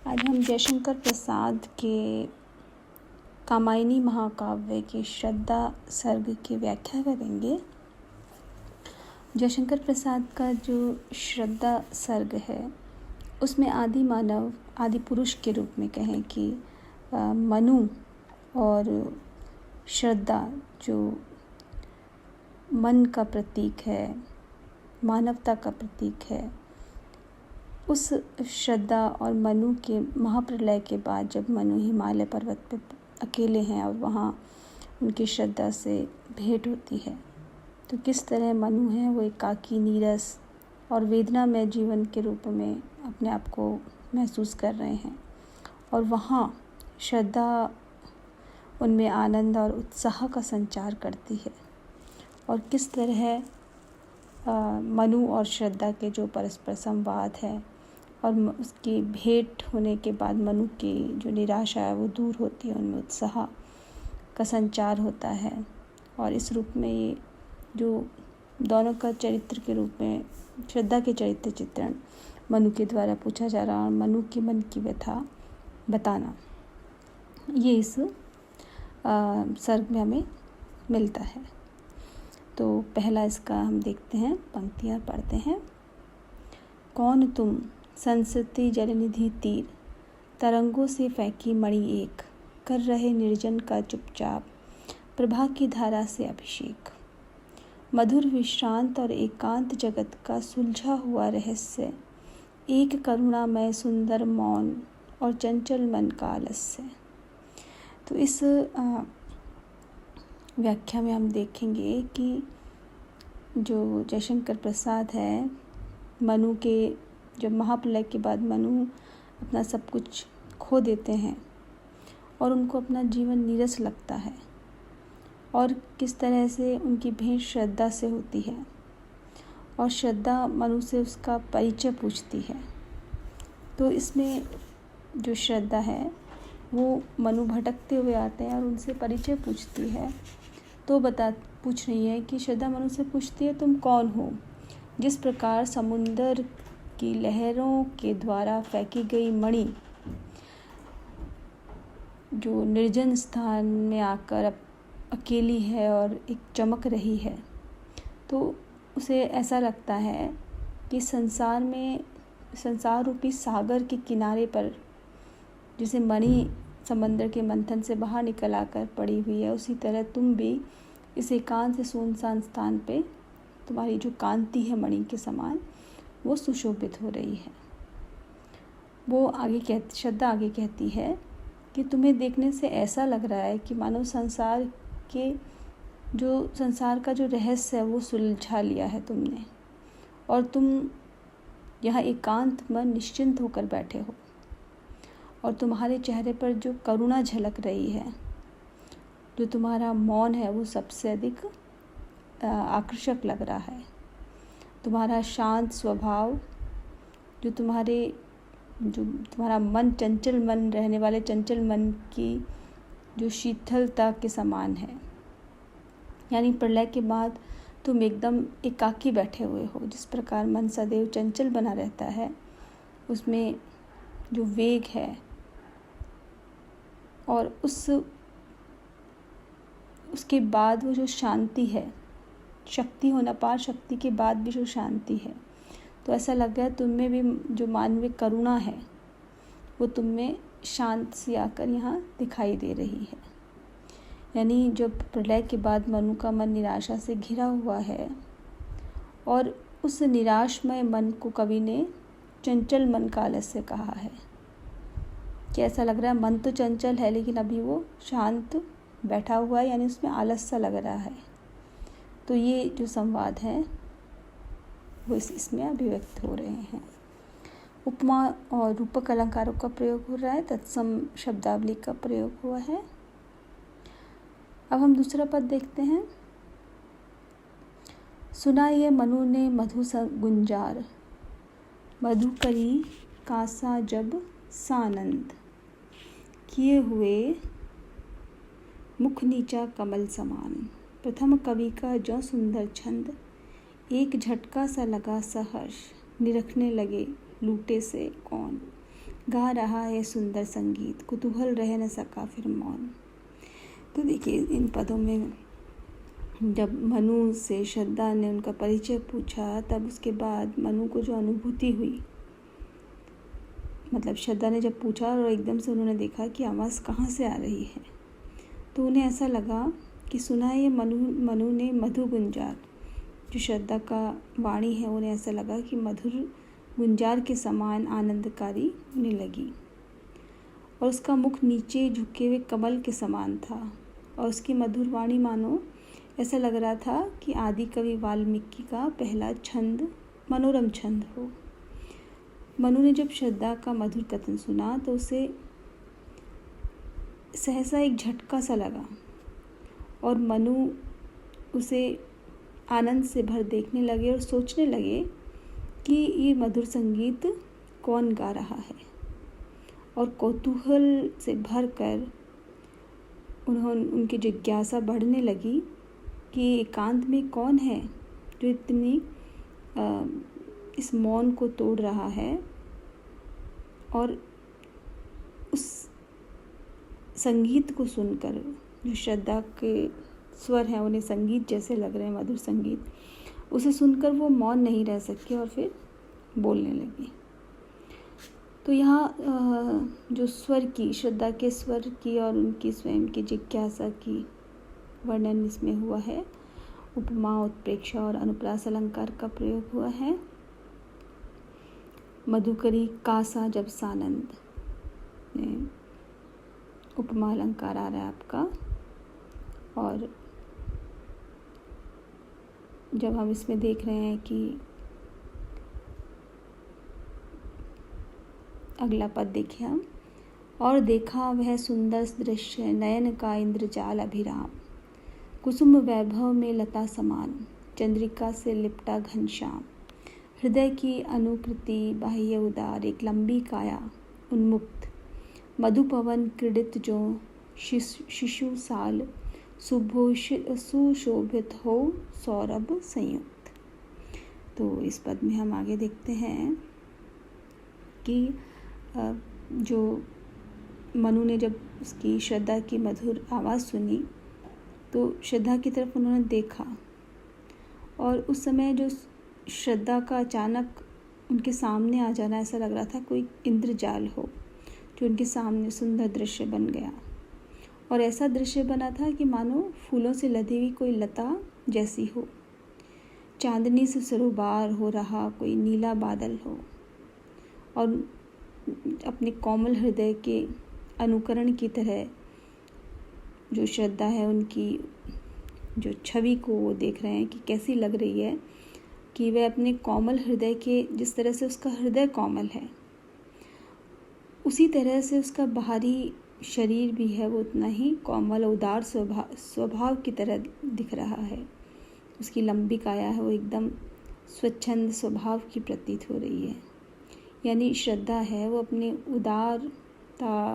आज हम जयशंकर प्रसाद के कामायनी महाकाव्य के श्रद्धा सर्ग की व्याख्या करेंगे। जयशंकर प्रसाद का जो श्रद्धा सर्ग है उसमें आदि मानव, आदि पुरुष के रूप में कहें कि मनु और श्रद्धा जो मन का प्रतीक है, मानवता का प्रतीक है, उस श्रद्धा और मनु के महाप्रलय के बाद जब मनु हिमालय पर्वत पर अकेले हैं और वहाँ उनकी श्रद्धा से भेंट होती है, तो किस तरह मनु है वो एकाकी, नीरस और वेदनामय जीवन के रूप में अपने आप को महसूस कर रहे हैं, और वहाँ श्रद्धा उनमें आनंद और उत्साह का संचार करती है। और किस तरह मनु और श्रद्धा के जो परस्पर संवाद है और उसकी भेंट होने के बाद मनु की जो निराशा है वो दूर होती है, उनमें उत्साह का संचार होता है। और इस रूप में ये जो दोनों का चरित्र के रूप में श्रद्धा के चरित्र चित्रण मनु के द्वारा पूछा जा रहा है, और मनु के मन की व्यथा बताना, ये इस सर्ग में हमें मिलता है। तो पहला इसका हम देखते हैं, पंक्तियाँ पढ़ते हैं। कौन तुम संसृति जलनिधि तीर, तरंगों से फैंकी मणि एक, कर रहे निर्जन का चुपचाप, प्रभा की धारा से अभिषेक। मधुर विश्रांत और एकांत जगत का सुलझा हुआ रहस्य, एक करुणामय सुंदर मौन और चंचल मन का आलस्य। तो इस व्याख्या में हम देखेंगे कि जो जयशंकर प्रसाद है, मनु के जब महाप्रलय के बाद मनु अपना सब कुछ खो देते हैं और उनको अपना जीवन नीरस लगता है, और किस तरह से उनकी भेंट श्रद्धा से होती है, और श्रद्धा मनु से उसका परिचय पूछती है। तो इसमें जो श्रद्धा है वो मनु भटकते हुए आते हैं और उनसे परिचय पूछती है। तो पूछ रही है कि श्रद्धा मनु से पूछती है, तुम कौन हो? जिस प्रकार समुंदर की लहरों के द्वारा फेंकी गई मणि जो निर्जन स्थान में आकर अकेली है और एक चमक रही है, तो उसे ऐसा लगता है कि संसार रूपी सागर के किनारे पर जैसे मणि समंदर के मंथन से बाहर निकल आकर पड़ी हुई है, उसी तरह तुम भी इस एकांत सुनसान स्थान पे तुम्हारी जो कांति है मणि के समान वो सुशोभित हो रही है। वो श्रद्धा आगे कहती है कि तुम्हें देखने से ऐसा लग रहा है कि मानो संसार का जो रहस्य है वो सुलझा लिया है तुमने, और तुम यहाँ एकांत में निश्चिंत होकर बैठे हो, और तुम्हारे चेहरे पर जो करुणा झलक रही है, जो तुम्हारा मौन है वो सबसे अधिक आकर्षक लग रहा है। तुम्हारा शांत स्वभाव, जो तुम्हारा मन, चंचल मन, रहने वाले चंचल मन की जो शीतलता के समान है, यानी प्रलय के बाद तुम एकदम एकाकी बैठे हुए हो। जिस प्रकार मन सदैव चंचल बना रहता है, उसमें जो वेग है और उसके बाद वो जो शांति है, शक्ति होना, पार शक्ति के बाद भी जो शांति है, तो ऐसा लग रहा है तुम में भी जो मानवीय करुणा है वो तुम में शांत सी आकर यहाँ दिखाई दे रही है। यानी जब प्रलय के बाद मनु का मन निराशा से घिरा हुआ है, और उस निराशमय मन को कवि ने चंचल मन का आलस्य कहा है, कि ऐसा लग रहा है मन तो चंचल है लेकिन अभी वो शांत बैठा हुआ है, यानी उसमें आलस्य लग रहा है। तो ये जो संवाद है वो इसमें अभिव्यक्त हो रहे हैं। उपमा और रूपक अलंकारों का प्रयोग हो रहा है, तत्सम शब्दावली का प्रयोग हुआ है। अब हम दूसरा पद देखते हैं। सुना ये मनु ने मधु गुंजार, मधु करी कासा जब सानंद, किए हुए मुख नीचा कमल समान, प्रथम कवि का जो सुंदर छंद, एक झटका सा लगा सहर्ष, निरखने लगे लूटे से कौन। गा रहा है सुंदर संगीत, कुतूहल रह न सका फिर मौन। तो देखिए इन पदों में जब मनु से श्रद्धा ने उनका परिचय पूछा, तब उसके बाद मनु को जो अनुभूति हुई, मतलब श्रद्धा ने जब पूछा और एकदम से उन्होंने देखा कि आवाज़ कहाँ से आ रही है, तो उन्हें ऐसा लगा कि सुना है ये मनु ने मधु गुंजार, जो श्रद्धा का वाणी है, उन्हें ऐसा लगा कि मधुर गुंजार के समान आनंदकारी उन्हें लगी। और उसका मुख नीचे झुके हुए कमल के समान था और उसकी मधुर वाणी मानो ऐसा लग रहा था कि आदि कवि वाल्मीकि का पहला छंद मनोरम छंद हो। मनु ने जब श्रद्धा का मधुर कथन सुना तो उसे सहसा एक झटका सा लगा और मनु उसे आनंद से भर देखने लगे और सोचने लगे कि ये मधुर संगीत कौन गा रहा है। और कौतूहल से भर कर उनकी जिज्ञासा बढ़ने लगी कि एकांत में कौन है जो इतनी इस मौन को तोड़ रहा है और उस संगीत को सुनकर, जो श्रद्धा के स्वर हैं उन्हें संगीत जैसे लग रहे हैं, मधुर संगीत, उसे सुनकर वो मौन नहीं रह सके और फिर बोलने लगी। तो यहाँ जो स्वर की, श्रद्धा के स्वर की और उनकी स्वयं की जिज्ञासा की वर्णन इसमें हुआ है। उपमा, उत्प्रेक्षा और अनुप्रास अलंकार का प्रयोग हुआ है। मधुकरी कासा जब सानंद में उपमा अलंकार आ रहा है आपका। और जब हम इसमें देख रहे हैं कि अगला पद देखिए हम, और देखा वह सुंदर दृश्य नयन का इंद्रजाल अभिराम, कुसुम वैभव में लता समान, चंद्रिका से लिपटा घनश्याम, हृदय की अनुकृति बाह्य उदार, एक लंबी काया उन्मुक्त, मधुपवन क्रीडित जो शिशु साल, सुशोभित हो सौरभ संयुक्त। तो इस पद में हम आगे देखते हैं कि जो मनु ने जब उसकी श्रद्धा की मधुर आवाज़ सुनी तो श्रद्धा की तरफ उन्होंने देखा और उस समय जो श्रद्धा का अचानक उनके सामने आ जाना, ऐसा लग रहा था कोई इंद्रजाल हो जो उनके सामने सुंदर दृश्य बन गया। और ऐसा दृश्य बना था कि मानो फूलों से लदी हुई कोई लता जैसी हो, चांदनी से सरोबार हो रहा कोई नीला बादल हो। और अपने कोमल हृदय के अनुकरण की तरह जो श्रद्धा है, उनकी जो छवि को वो देख रहे हैं कि कैसी लग रही है, कि वह अपने कोमल हृदय के, जिस तरह से उसका हृदय कोमल है उसी तरह से उसका बाहरी शरीर भी है, वो उतना ही कोमल उदार स्वभाव की तरह दिख रहा है। उसकी लंबी काया है, वो एकदम स्वच्छंद स्वभाव की प्रतीत हो रही है। यानी श्रद्धा है वो अपने उदारता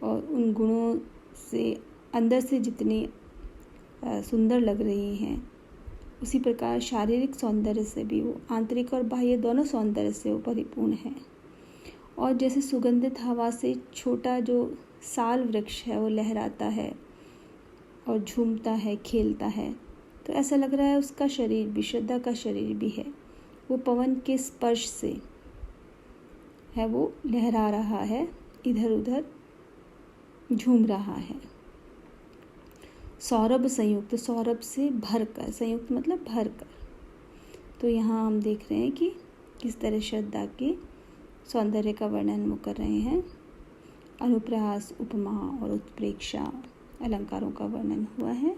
और उन गुणों से अंदर से जितनी सुंदर लग रही हैं, उसी प्रकार शारीरिक सौंदर्य से भी वो आंतरिक और बाह्य दोनों सौंदर्य से वो परिपूर्ण है। और जैसे सुगंधित हवा से छोटा जो साल वृक्ष है वो लहराता है और झूमता है, खेलता है, तो ऐसा लग रहा है उसका शरीर भी, श्रद्धा का शरीर भी है, वो पवन के स्पर्श से है, वो लहरा रहा है, इधर उधर झूम रहा है। सौरभ संयुक्त, सौरभ से भरकर, संयुक्त मतलब भरकर। तो यहाँ हम देख रहे हैं कि किस तरह श्रद्धा के सौंदर्य का वर्णन वो कर रहे हैं। अनुप्रास, उपमा और उत्प्रेक्षा अलंकारों का वर्णन हुआ है।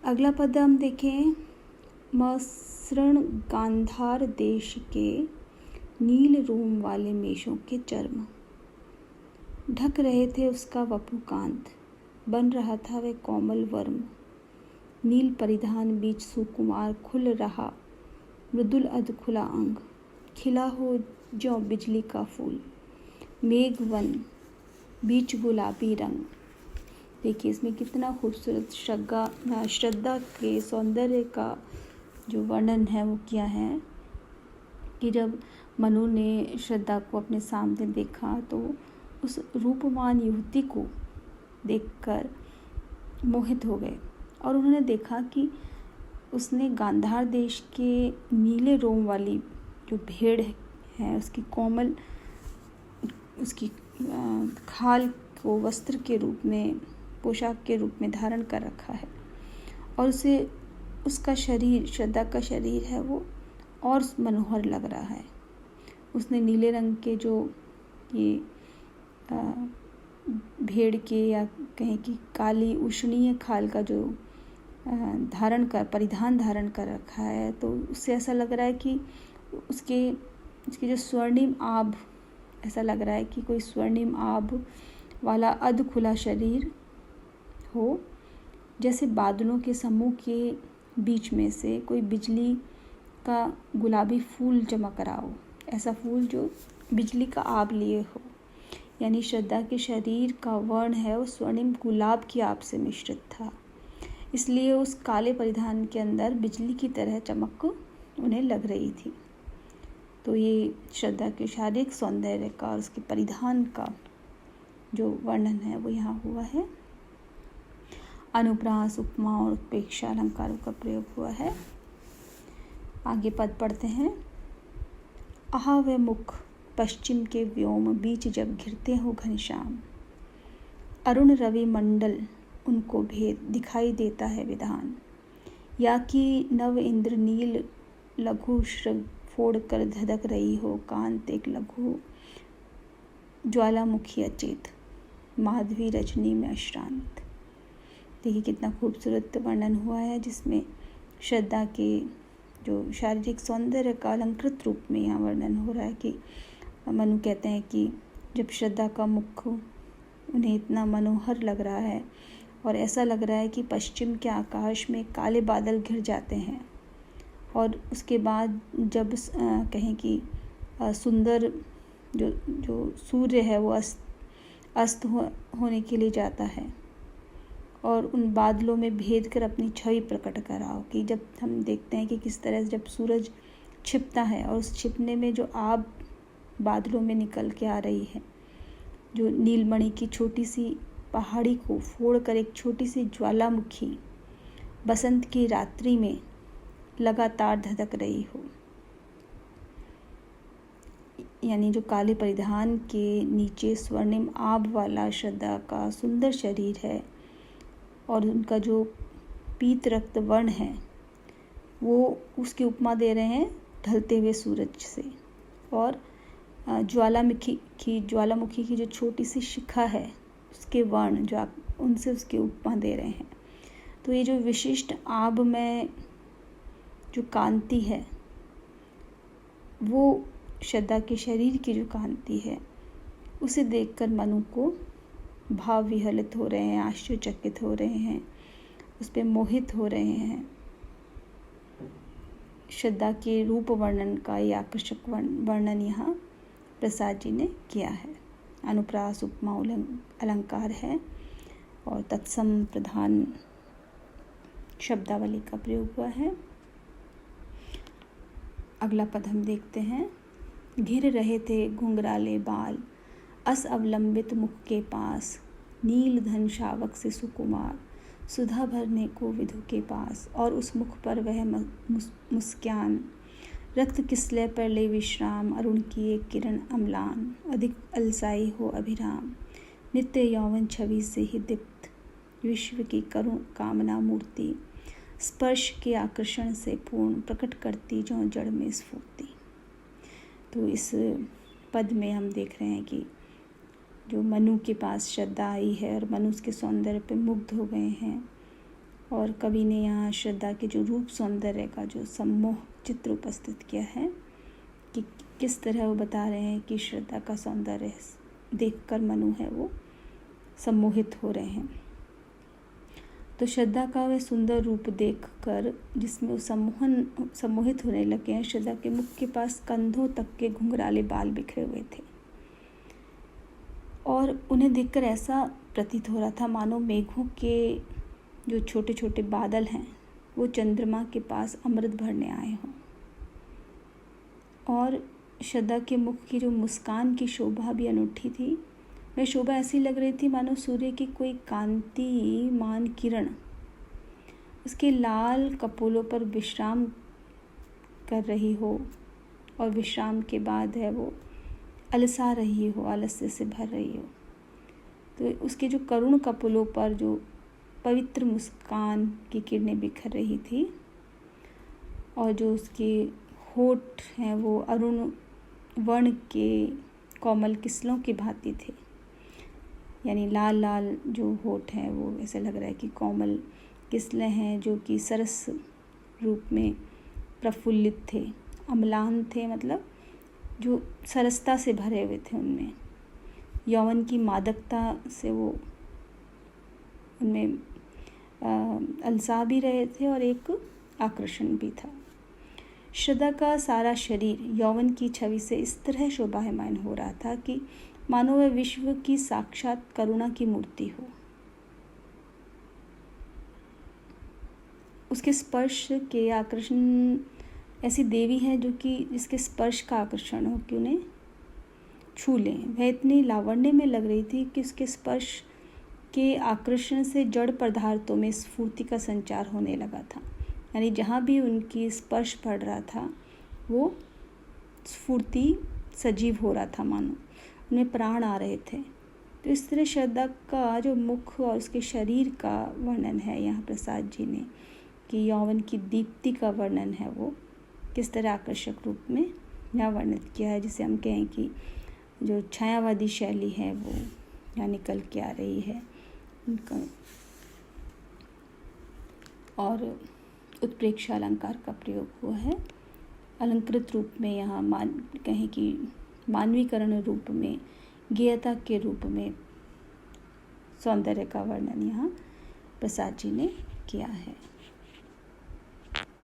अगला पद हम देखें, मसृण गांधार देश के नील रोम वाले मेषों के चर्म, ढक रहे थे उसका वपुकांत, बन रहा था वह कोमल वर्म, नील परिधान बीच सुकुमार खुल रहा, मृदुल अध खुला अंग, खिला हो ज्यों बिजली का फूल, मेघ वन बीच गुलाबी रंग। देखिए इसमें कितना खूबसूरत श्रद्धा के सौंदर्य का जो वर्णन है वो किया है कि जब मनु ने श्रद्धा को अपने सामने देखा तो उस रूपवान युवती को देखकर मोहित हो गए और उन्होंने देखा कि उसने गांधार देश के नीले रोम वाली जो भेड़ है उसकी कोमल उसकी खाल को वस्त्र के रूप में, पोशाक के रूप में धारण कर रखा है और उसे उसका शरीर, श्रद्धा का शरीर है वो और मनोहर लग रहा है। उसने नीले रंग के जो ये भेड़ के या कहें कि काली उष्णीय खाल का जो परिधान धारण कर रखा है, तो उससे ऐसा लग रहा है कि उसके जो स्वर्णिम आभ, ऐसा लग रहा है कि कोई स्वर्णिम आभ वाला अध खुला शरीर हो, जैसे बादलों के समूह के बीच में से कोई बिजली का गुलाबी फूल चमक रहा हो, ऐसा फूल जो बिजली का आभ लिए हो। यानी श्रद्धा के शरीर का वर्ण है वो स्वर्णिम गुलाब की आभ से मिश्रित था, इसलिए उस काले परिधान के अंदर बिजली की तरह चमक उन्हें लग रही थी। तो ये श्रद्धा के शारीरिक सौंदर्य का और उसके परिधान का जो वर्णन है वो यहाँ हुआ है। अनुप्रास, उपमा और उत्प्रेक्षा अलंकारों का प्रयोग हुआ है। आगे पद पढ़ते हैं। आहा वे मुख पश्चिम के व्योम बीच जब घिरते हो घनश्याम, अरुण रवि मंडल उनको भेद दिखाई देता है विधान, या कि नव इंद्र नील लघु श्रग फोड़ कर धधक रही हो कांत एक लघु ज्वालामुखी अचेत, माधवी रजनी में अश्रांत। देखिए कितना खूबसूरत वर्णन हुआ है जिसमें श्रद्धा के जो शारीरिक सौंदर्य का अलंकृत रूप में यहाँ वर्णन हो रहा है कि मनु कहते हैं कि जब श्रद्धा का मुख उन्हें इतना मनोहर लग रहा है और ऐसा लग रहा है कि पश्चिम के आकाश में काले बादल घिर जाते हैं और उसके बाद जब कहें कि सुंदर जो सूर्य है वो अस्त होने के लिए जाता है और उन बादलों में भेद कर अपनी छवि प्रकट कराओ, कि जब हम देखते हैं कि किस तरह से जब सूरज छिपता है और उस छिपने में जो आभ बादलों में निकल के आ रही है, जो नीलमणि की छोटी सी पहाड़ी को फोड़कर एक छोटी सी ज्वालामुखी बसंत की रात्रि में लगातार धधक रही हो। यानी जो काले परिधान के नीचे स्वर्णिम आभ वाला श्रद्धा का सुंदर शरीर है और उनका जो पीत रक्त वर्ण है वो उसकी उपमा दे रहे हैं ढलते हुए सूरज से, और ज्वालामुखी की जो छोटी सी शिखा है उसके वर्ण जो आप उनसे उसकी उपमा दे रहे हैं। तो ये जो विशिष्ट आभ में जो कांति है वो श्रद्धा के शरीर की जो कांति है उसे देखकर मनु को भाव विहलित हो रहे हैं, आश्चर्यचकित हो रहे हैं, उस पर मोहित हो रहे हैं। श्रद्धा के रूप वर्णन का ये आकर्षक वर्णन यहाँ प्रसाद जी ने किया है। अनुप्रास, उपमा अलंकार है और तत्सम प्रधान शब्दावली का प्रयोग हुआ है। अगला पद हम देखते हैं। घिर रहे थे घुंघराले बाल, अस अवलंबित मुख के पास, नील धन शावक से सुकुमार, सुधा भरने को विधु के पास। और उस मुख पर वह मुस्कान, रक्त किसले पर ले विश्राम, अरुण की एक किरण अम्लान, अधिक अलसाई हो अभिराम, नित्य यौवन छवि से ही दीप्त, विश्व की करुण कामना मूर्ति, स्पर्श के आकर्षण से पूर्ण, प्रकट करती जो जड़ में स्फूर्ति। तो इस पद में हम देख रहे हैं कि जो मनु के पास श्रद्धा आई है और मनु उसके सौंदर्य पे मुग्ध हो गए हैं, और कवि ने यहाँ श्रद्धा के जो रूप सौंदर्य का जो सम्मोह चित्र उपस्थित किया है कि किस तरह वो बता रहे हैं कि श्रद्धा का सौंदर्य देखकर मनु है वो सम्मोहित हो रहे हैं। तो श्रद्धा का वह सुंदर रूप देखकर जिसमें वो सम्मोहित होने लगे हैं, श्रद्धा के मुख के पास कंधों तक के घुंघराले बाल बिखरे हुए थे और उन्हें देखकर ऐसा प्रतीत हो रहा था मानो मेघों के जो छोटे छोटे बादल हैं वो चंद्रमा के पास अमृत भरने आए हों। और श्रद्धा के मुख की जो मुस्कान की शोभा भी अनूठी थी। वह शोभा ऐसी लग रही थी मानो सूर्य की कोई कांतिमान किरण उसके लाल कपोलों पर विश्राम कर रही हो, और विश्राम के बाद है वो अलसा रही हो, आलस्य से भर रही हो। तो उसके जो करुण कपोलों पर जो पवित्र मुस्कान की किरणें बिखर रही थी, और जो उसके होठ हैं वो अरुण वर्ण के कोमल किस्लों की भांति थे। यानी लाल लाल जो होठ हैं वो ऐसे लग रहा है कि कोमल किस्लें हैं जो कि सरस रूप में प्रफुल्लित थे, अम्लान थे, मतलब जो सरसता से भरे हुए थे। उनमें यौवन की मादकता से वो उनमें अलसा भी रहे थे और एक आकर्षण भी था। श्रद्धा का सारा शरीर यौवन की छवि से इस तरह शोभायमान हो रहा था कि मानो वह विश्व की साक्षात करुणा की मूर्ति हो। उसके स्पर्श के आकर्षण, ऐसी देवी है जो कि जिसके स्पर्श का आकर्षण हो कि उन्हें छू लें। वह इतनी लावण्य में लग रही थी कि उसके स्पर्श के आकर्षण से जड़ पदार्थों में स्फूर्ति का संचार होने लगा था। यानी जहाँ भी उनकी स्पर्श पड़ रहा था वो स्फूर्ति सजीव हो रहा था, मानो उनमें प्राण आ रहे थे। तो इस तरह श्रद्धा का जो मुख और उसके शरीर का वर्णन है यहाँ प्रसाद जी ने, कि यौवन की दीप्ति का वर्णन है वो किस तरह आकर्षक रूप में यहाँ वर्णित किया है, जिसे हम कहें कि जो छायावादी शैली है वो यहाँ निकल के आ रही है उनका। और उत्प्रेक्षा अलंकार का प्रयोग हुआ है। अलंकृत रूप में यहाँ कहें कि मानवीकरण रूप में, गेयता के रूप में सौंदर्य का वर्णन यहाँ प्रसाद जी ने किया है।